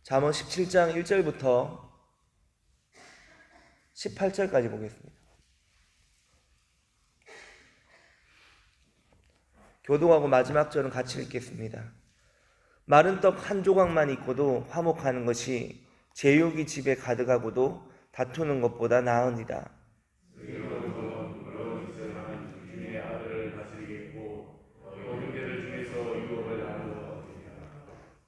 잠언 17장 1절부터 18절까지 보겠습니다. 교독하고 마지막 절은 같이 읽겠습니다. 마른 떡 한 조각만 있고도 화목하는 것이 제육이 집에 가득하고도 다투는 것보다 나으니라.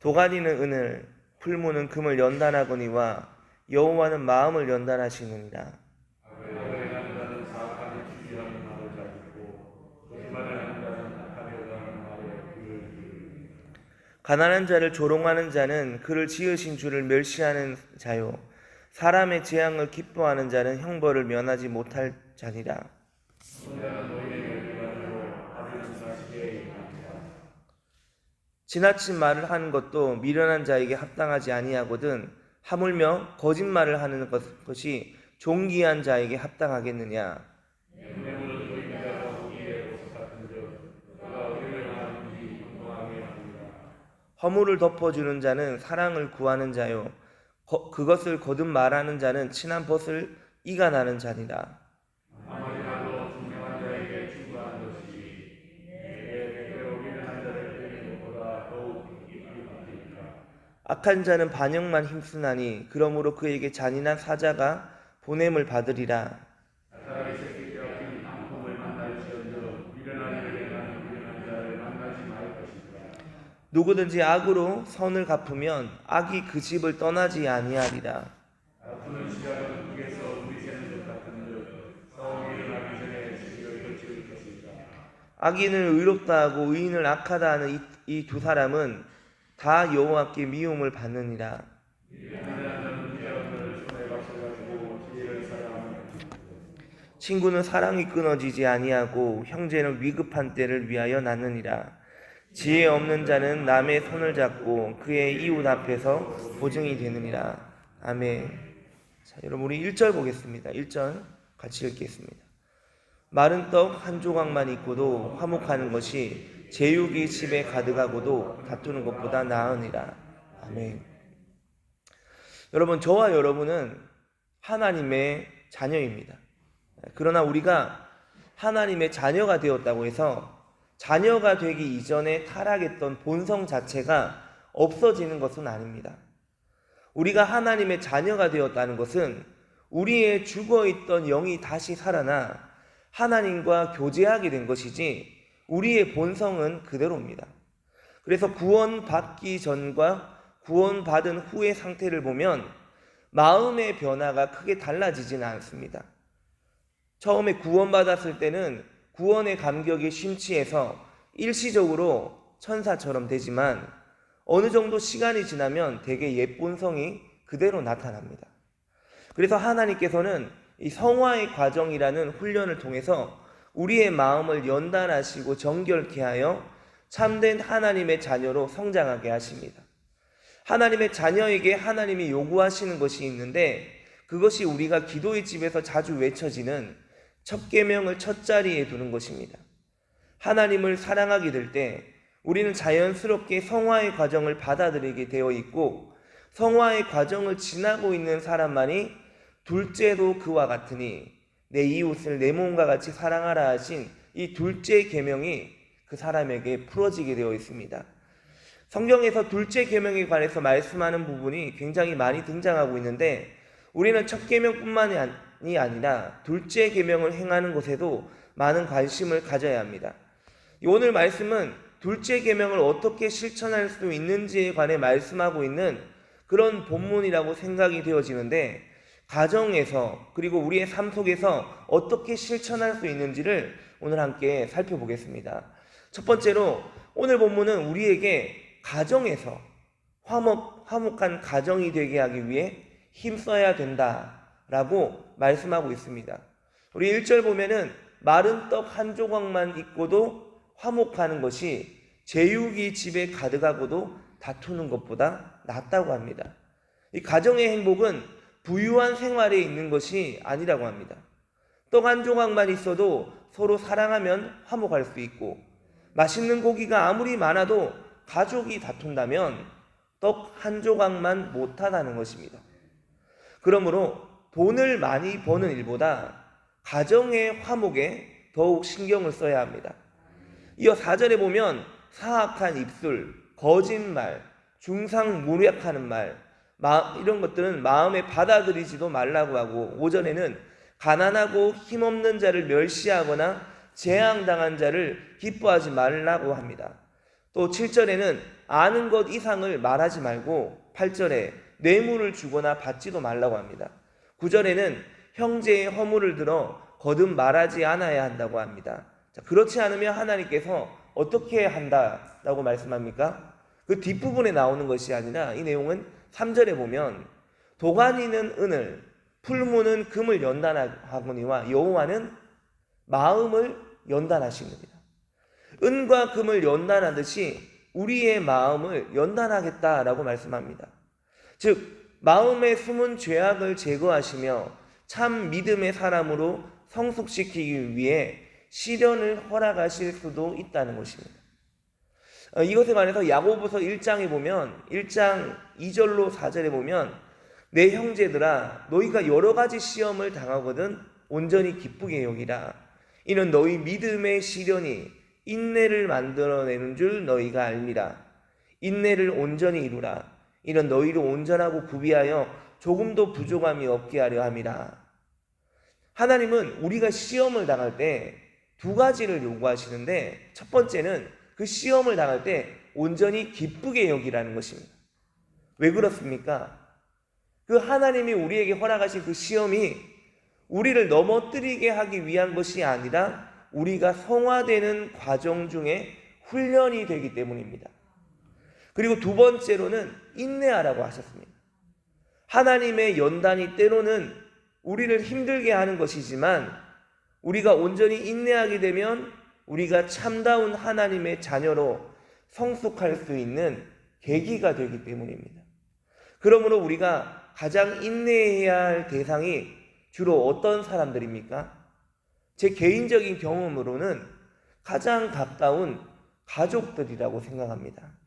도가니는 은을, 풀무는 금을 연단하거니와 여호와는 마음을 연단하시느니라. 가난한 자를 조롱하는 자는 그를 지으신 주를 멸시하는 자요, 사람의 재앙을 기뻐하는 자는 형벌을 면하지 못할 자니라. 지나친 말을 하는 것도 미련한 자에게 합당하지 아니하거든 하물며 거짓말을 하는 것이 존귀한 자에게 합당하겠느냐. 허물을 덮어주는 자는 사랑을 구하는 자요, 그것을 거듭 말하는 자는 친한 벗을 이가 나는 자니라. 악한 자는 반역만 힘쓰나니 그러므로 그에게 잔인한 사자가 보냄을 받으리라. 누구든지 악으로 선을 갚으면 악이 그 집을 떠나지 아니하리라. 악인을 의롭다 하고 의인을 악하다 하는 이 두 사람은 다 여호와께 미움을 받느니라. 친구는 사랑이 끊어지지 아니하고 형제는 위급한 때를 위하여 낳느니라. 지혜 없는 자는 남의 손을 잡고 그의 이웃 앞에서 보증이 되느니라. 아멘. 자, 여러분 우리 1절 보겠습니다. 1절 같이 읽겠습니다. 마른 떡 한 조각만 있고도 화목하는 것이 제육이 집에 가득하고도 다투는 것보다 나으니라. 아멘. 여러분, 저와 여러분은 하나님의 자녀입니다. 그러나 우리가 하나님의 자녀가 되었다고 해서 자녀가 되기 이전에 타락했던 본성 자체가 없어지는 것은 아닙니다. 우리가 하나님의 자녀가 되었다는 것은 우리의 죽어있던 영이 다시 살아나 하나님과 교제하게 된 것이지 우리의 본성은 그대로입니다. 그래서 구원받기 전과 구원받은 후의 상태를 보면 마음의 변화가 크게 달라지지는 않습니다. 처음에 구원받았을 때는 구원의 감격에 심취해서 일시적으로 천사처럼 되지만 어느 정도 시간이 지나면 되게 옛 본성이 그대로 나타납니다. 그래서 하나님께서는 이 성화의 과정이라는 훈련을 통해서 우리의 마음을 연단하시고 정결케 하여 참된 하나님의 자녀로 성장하게 하십니다. 하나님의 자녀에게 하나님이 요구하시는 것이 있는데 그것이 우리가 기도의 집에서 자주 외쳐지는 첫 계명을 첫 자리에 두는 것입니다. 하나님을 사랑하게 될 때 우리는 자연스럽게 성화의 과정을 받아들이게 되어 있고 성화의 과정을 지나고 있는 사람만이 둘째도 그와 같으니 내 이웃을 내 몸과 같이 사랑하라 하신 이 둘째 계명이 그 사람에게 풀어지게 되어 있습니다. 성경에서 둘째 계명에 관해서 말씀하는 부분이 굉장히 많이 등장하고 있는데 우리는 첫 계명뿐만이 아니라 둘째 계명을 행하는 것에도 많은 관심을 가져야 합니다. 오늘 말씀은 둘째 계명을 어떻게 실천할 수 있는지에 관해 말씀하고 있는 그런 본문이라고 생각이 되어지는데 가정에서 그리고 우리의 삶 속에서 어떻게 실천할 수 있는지를 오늘 함께 살펴보겠습니다. 첫 번째로 오늘 본문은 우리에게 가정에서 화목한 가정이 되게 하기 위해 힘써야 된다라고 말씀하고 있습니다. 우리 1절 보면은 마른 떡 한 조각만 있고도 화목하는 것이 제육이 집에 가득하고도 다투는 것보다 낫다고 합니다. 이 가정의 행복은 부유한 생활에 있는 것이 아니라고 합니다. 떡 한 조각만 있어도 서로 사랑하면 화목할 수 있고 맛있는 고기가 아무리 많아도 가족이 다툰다면 떡 한 조각만 못하다는 것입니다. 그러므로 돈을 많이 버는 일보다 가정의 화목에 더욱 신경을 써야 합니다. 이어 4절에 보면 사악한 입술, 거짓말, 중상모략하는 말, 이런 것들은 마음에 받아들이지도 말라고 하고, 5절에는 가난하고 힘없는 자를 멸시하거나 재앙당한 자를 기뻐하지 말라고 합니다. 또 7절에는 아는 것 이상을 말하지 말고, 8절에 뇌물을 주거나 받지도 말라고 합니다. 9절에는 형제의 허물을 들어 거듭 말하지 않아야 한다고 합니다. 자, 그렇지 않으면 하나님께서 어떻게 한다라고 말씀합니까? 그 뒷부분에 나오는 것이 아니라 이 내용은 3절에 보면 도가니는 은을, 풀무는 금을 연단하거니와 여호와는 마음을 연단하시느니라. 은과 금을 연단하듯이 우리의 마음을 연단하겠다라고 말씀합니다. 즉 마음의 숨은 죄악을 제거하시며 참 믿음의 사람으로 성숙시키기 위해 시련을 허락하실 수도 있다는 것입니다. 이것에 관해서 야고보서 1장에 보면 1장 2절로 4절에 보면 내 형제들아 너희가 여러 가지 시험을 당하거든 온전히 기쁘게 여기라. 이는 너희 믿음의 시련이 인내를 만들어내는 줄 너희가 알미라. 인내를 온전히 이루라. 이는 너희를 온전하고 구비하여 조금도 부족함이 없게 하려 함이라. 하나님은 우리가 시험을 당할 때 두 가지를 요구하시는데, 첫 번째는 그 시험을 당할 때 온전히 기쁘게 여기라는 것입니다. 왜 그렇습니까? 그 하나님이 우리에게 허락하신 그 시험이 우리를 넘어뜨리게 하기 위한 것이 아니라 우리가 성화되는 과정 중에 훈련이 되기 때문입니다. 그리고 두 번째로는 인내하라고 하셨습니다. 하나님의 연단이 때로는 우리를 힘들게 하는 것이지만 우리가 온전히 인내하게 되면 우리가 참다운 하나님의 자녀로 성숙할 수 있는 계기가 되기 때문입니다. 그러므로 우리가 가장 인내해야 할 대상이 주로 어떤 사람들입니까? 제 개인적인 경험으로는 가장 가까운 가족들이라고 생각합니다.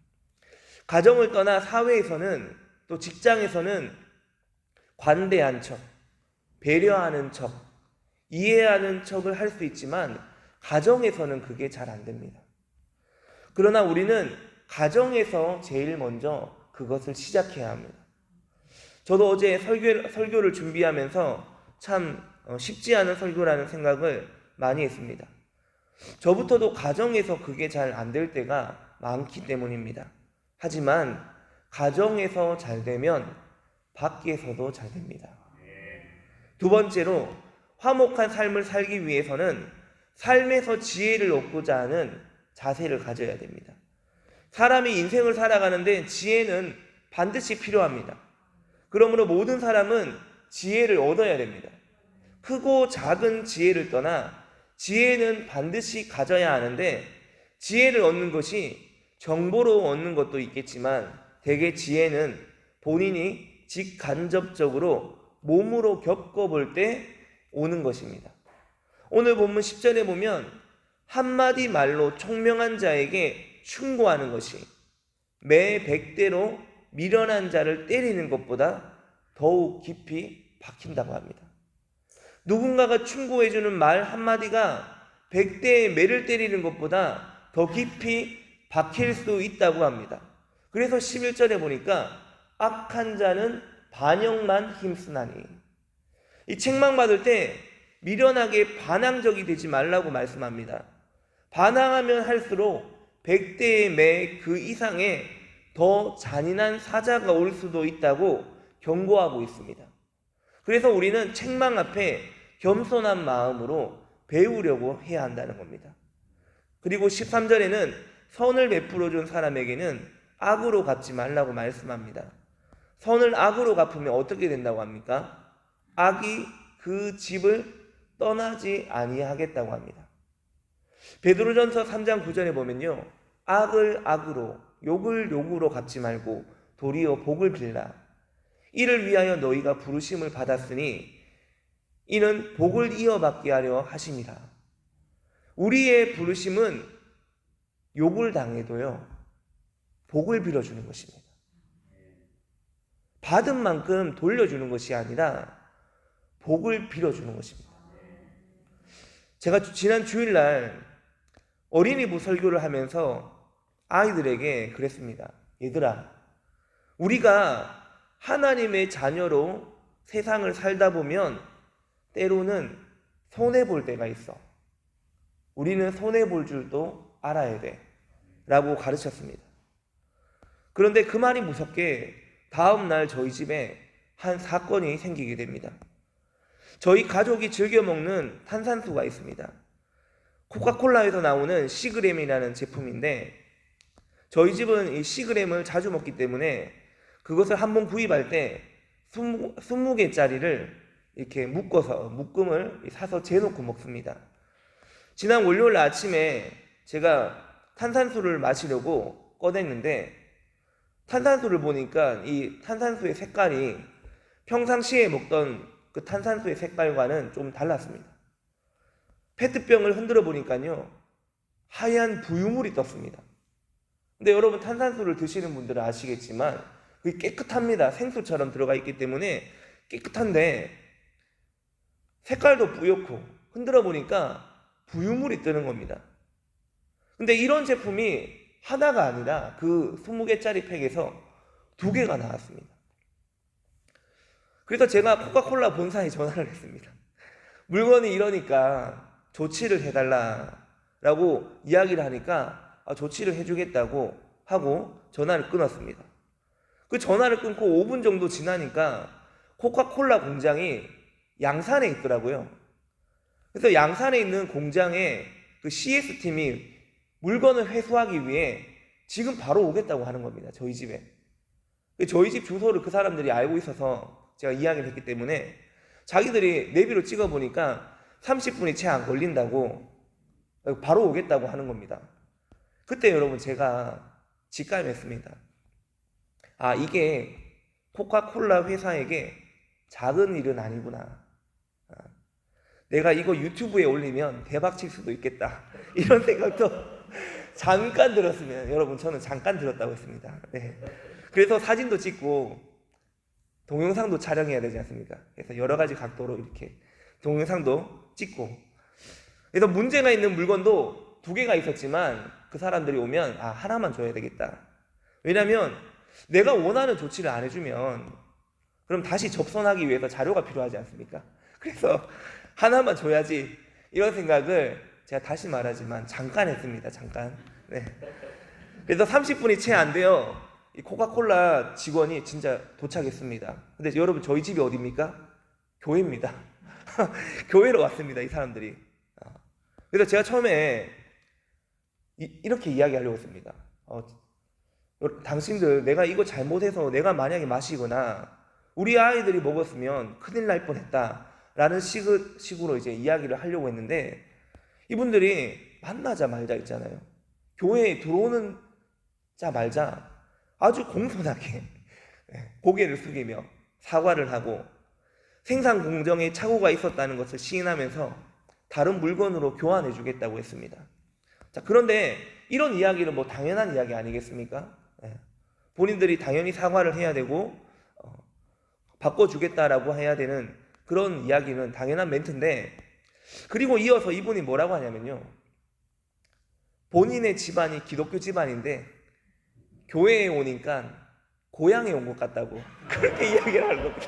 가정을 떠나 사회에서는 또 직장에서는 관대한 척, 배려하는 척, 이해하는 척을 할 수 있지만 가정에서는 그게 잘 안 됩니다. 그러나 우리는 가정에서 제일 먼저 그것을 시작해야 합니다. 저도 어제 설교를 준비하면서 참 쉽지 않은 설교라는 생각을 많이 했습니다. 저부터도 가정에서 그게 잘 안 될 때가 많기 때문입니다. 하지만 가정에서 잘 되면 밖에서도 잘 됩니다. 두 번째로 화목한 삶을 살기 위해서는 삶에서 지혜를 얻고자 하는 자세를 가져야 됩니다. 사람이 인생을 살아가는데 지혜는 반드시 필요합니다. 그러므로 모든 사람은 지혜를 얻어야 됩니다. 크고 작은 지혜를 떠나 지혜는 반드시 가져야 하는데, 지혜를 얻는 것이 정보로 얻는 것도 있겠지만 대개 지혜는 본인이 직간접적으로 몸으로 겪어볼 때 오는 것입니다. 오늘 본문 10절에 보면 한마디 말로 총명한 자에게 충고하는 것이 매 100대로 미련한 자를 때리는 것보다 더욱 깊이 박힌다고 합니다. 누군가가 충고해주는 말 한마디가 100대의 매를 때리는 것보다 더 깊이 박힐 수 있다고 합니다. 그래서 11절에 보니까 악한 자는 반역만 힘쓰나니, 이 책망받을 때 미련하게 반항적이 되지 말라고 말씀합니다. 반항하면 할수록 100대의 매 그 이상의 더 잔인한 사자가 올 수도 있다고 경고하고 있습니다. 그래서 우리는 책망 앞에 겸손한 마음으로 배우려고 해야 한다는 겁니다. 그리고 13절에는 선을 베풀어 준 사람에게는 악으로 갚지 말라고 말씀합니다. 선을 악으로 갚으면 어떻게 된다고 합니까? 악이 그 집을 떠나지 아니하겠다고 합니다. 베드로전서 3장 9절에 보면요, 악을 악으로 욕을 욕으로 갚지 말고 도리어 복을 빌라. 이를 위하여 너희가 부르심을 받았으니 이는 복을 이어받게 하려 하심이라. 우리의 부르심은 욕을 당해도요 복을 빌어주는 것입니다. 받은 만큼 돌려주는 것이 아니라 복을 빌어주는 것입니다. 제가 지난 주일날 어린이부 설교를 하면서 아이들에게 그랬습니다. 얘들아, 우리가 하나님의 자녀로 세상을 살다 보면 때로는 손해볼 때가 있어. 우리는 손해볼 줄도 알아야 돼 라고 가르쳤습니다. 그런데 그 말이 무섭게 다음날 저희 집에 한 사건이 생기게 됩니다. 저희 가족이 즐겨 먹는 탄산수가 있습니다. 코카콜라에서 나오는 시그램이라는 제품인데 저희 집은 이 시그램을 자주 먹기 때문에 그것을 한번 구입할 때 20개짜리를 이렇게 묶음을 사서 재놓고 먹습니다. 지난 월요일 아침에 제가 탄산수를 마시려고 꺼냈는데 탄산수를 보니까 이 탄산수의 색깔이 평상시에 먹던 그 탄산수의 색깔과는 좀 달랐습니다. 페트병을 흔들어 보니까요, 하얀 부유물이 떴습니다. 근데 여러분, 탄산수를 드시는 분들은 아시겠지만 그게 깨끗합니다. 생수처럼 들어가 있기 때문에 깨끗한데 색깔도 뿌옇고 흔들어 보니까 부유물이 뜨는 겁니다. 근데 이런 제품이 하나가 아니라 그 20개짜리 팩에서 2개가 나왔습니다. 그래서 제가 코카콜라 본사에 전화를 했습니다. 물건이 이러니까 조치를 해달라라고 이야기를 하니까 조치를 해주겠다고 하고 전화를 끊었습니다. 그 전화를 끊고 5분 정도 지나니까 코카콜라 공장이 양산에 있더라고요. 그래서 양산에 있는 공장에 그 CS팀이 물건을 회수하기 위해 지금 바로 오겠다고 하는 겁니다. 저희 집에. 저희 집 주소를 그 사람들이 알고 있어서 제가 이야기를 했기 때문에 자기들이 내비로 찍어보니까 30분이 채 안 걸린다고 바로 오겠다고 하는 겁니다. 그때 여러분, 제가 직감했습니다. 아, 이게 코카콜라 회사에게 작은 일은 아니구나. 내가 이거 유튜브에 올리면 대박 칠 수도 있겠다. 이런 생각도 잠깐 들었으면, 여러분, 저는 잠깐 들었다고 했습니다. 네. 그래서 사진도 찍고 동영상도 촬영해야 되지 않습니까? 그래서 여러 가지 각도로 이렇게 동영상도 찍고, 그래서 문제가 있는 물건도 2개가 있었지만 그 사람들이 오면 하나만 줘야 되겠다. 왜냐면 내가 원하는 조치를 안 해주면 그럼 다시 접선하기 위해서 자료가 필요하지 않습니까? 그래서 하나만 줘야지, 이런 생각을 제가 다시 말하지만 잠깐 했습니다. 잠깐. 네. 그래서 30분이 채 안 돼요. 이 코카콜라 직원이 진짜 도착했습니다. 근데 여러분, 저희 집이 어디입니까? 교회입니다. 교회로 왔습니다, 이 사람들이. 그래서 제가 처음에 이렇게 이야기하려고 했습니다. 당신들, 내가 이거 잘못해서 내가 만약에 마시거나 우리 아이들이 먹었으면 큰일 날 뻔했다 라는 식으로 이제 이야기를 하려고 했는데, 이분들이 만나자마자 있잖아요, 교회에 들어오는 자마자 아주 공손하게 고개를 숙이며 사과를 하고 생산 공정에 착오가 있었다는 것을 시인하면서 다른 물건으로 교환해 주겠다고 했습니다. 자, 그런데 이런 이야기는 뭐 당연한 이야기 아니겠습니까? 본인들이 당연히 사과를 해야 되고 바꿔주겠다라고 해야 되는 그런 이야기는 당연한 멘트인데, 그리고 이어서 이분이 뭐라고 하냐면요, 본인의 집안이 기독교 집안인데 교회에 오니까 고향에 온 것 같다고 그렇게 이야기를 하는 겁니다.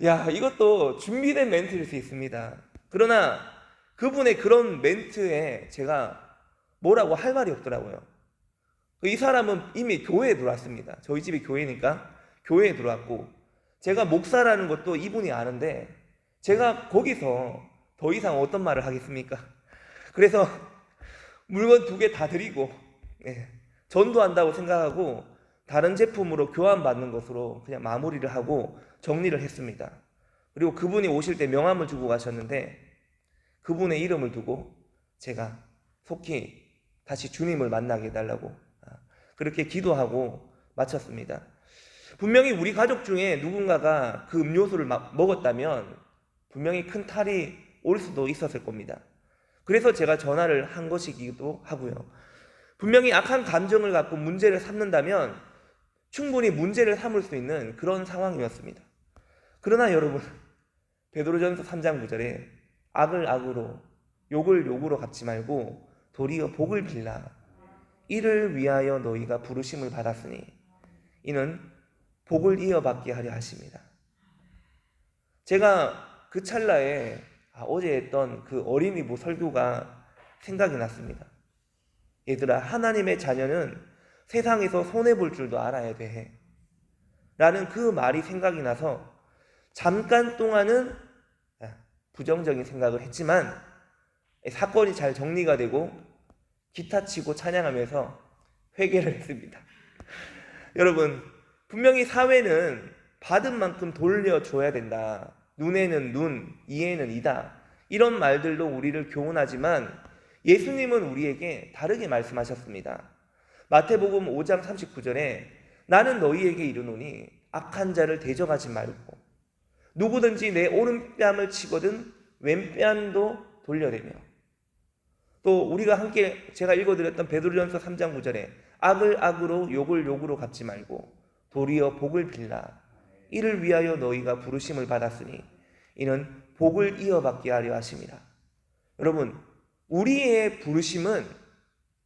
야, 이것도 준비된 멘트일 수 있습니다. 그러나 그분의 그런 멘트에 제가 뭐라고 할 말이 없더라고요. 이 사람은 이미 교회에 들어왔습니다. 저희 집이 교회니까 교회에 들어왔고, 제가 목사라는 것도 이분이 아는데 제가 거기서 더 이상 어떤 말을 하겠습니까? 그래서 물건 2개 다 드리고 전도한다고 생각하고 다른 제품으로 교환받는 것으로 그냥 마무리를 하고 정리를 했습니다. 그리고 그분이 오실 때 명함을 주고 가셨는데 그분의 이름을 두고 제가 속히 다시 주님을 만나게 해달라고 그렇게 기도하고 마쳤습니다. 분명히 우리 가족 중에 누군가가 그 음료수를 먹었다면 분명히 큰 탈이 올 수도 있었을 겁니다. 그래서 제가 전화를 한 것이기도 하고요. 분명히 악한 감정을 갖고 문제를 삼는다면 충분히 문제를 삼을 수 있는 그런 상황이었습니다. 그러나 여러분, 베드로전서 3장 9절에 악을 악으로 욕을 욕으로 갚지 말고 도리어 복을 빌라. 이를 위하여 너희가 부르심을 받았으니 이는 복을 이어받게 하려 하십니다. 제가 그 찰나에 어제 했던 그 어린이부 설교가 생각이 났습니다. 얘들아, 하나님의 자녀는 세상에서 손해볼 줄도 알아야 돼 라는 그 말이 생각이 나서 잠깐 동안은 부정적인 생각을 했지만 사건이 잘 정리가 되고 기타 치고 찬양하면서 회개를 했습니다. 여러분, 분명히 사회는 받은 만큼 돌려줘야 된다. 눈에는 눈, 이에는 이다. 이런 말들로 우리를 교훈하지만 예수님은 우리에게 다르게 말씀하셨습니다. 마태복음 5장 39절에 나는 너희에게 이르노니 악한 자를 대적하지 말고 누구든지 내 오른뺨을 치거든 왼뺨도 돌려대며, 또 우리가 함께 제가 읽어드렸던 베드로전서 3장 9절에 악을 악으로 욕을 욕으로 갚지 말고 도리어 복을 빌라. 이를 위하여 너희가 부르심을 받았으니 이는 복을 이어받게 하려 하십니다. 여러분, 우리의 부르심은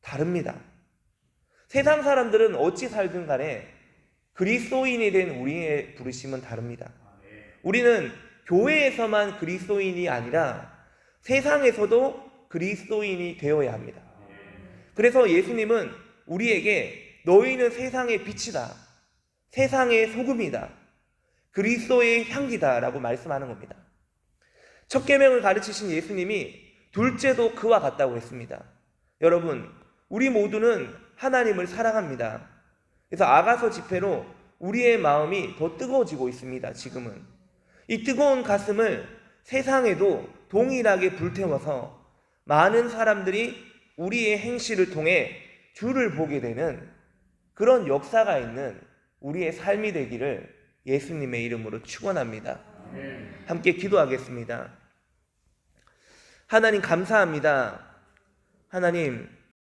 다릅니다. 세상 사람들은 어찌 살든 간에 그리스도인이 된 우리의 부르심은 다릅니다. 우리는 교회에서만 그리스도인이 아니라 세상에서도 그리스도인이 되어야 합니다. 그래서 예수님은 우리에게 너희는 세상의 빛이다, 세상의 소금이다, 그리스도의 향기다 라고 말씀하는 겁니다. 첫 계명을 가르치신 예수님이 둘째도 그와 같다고 했습니다. 여러분, 우리 모두는 하나님을 사랑합니다. 그래서 아가서 집회로 우리의 마음이 더 뜨거워지고 있습니다. 지금은 이 뜨거운 가슴을 세상에도 동일하게 불태워서 많은 사람들이 우리의 행실을 통해 주를 보게 되는 그런 역사가 있는 우리의 삶이 되기를 예수님의 이름으로 축원합니다. 함께 기도하겠습니다. 하나님 감사합니다. 하나님,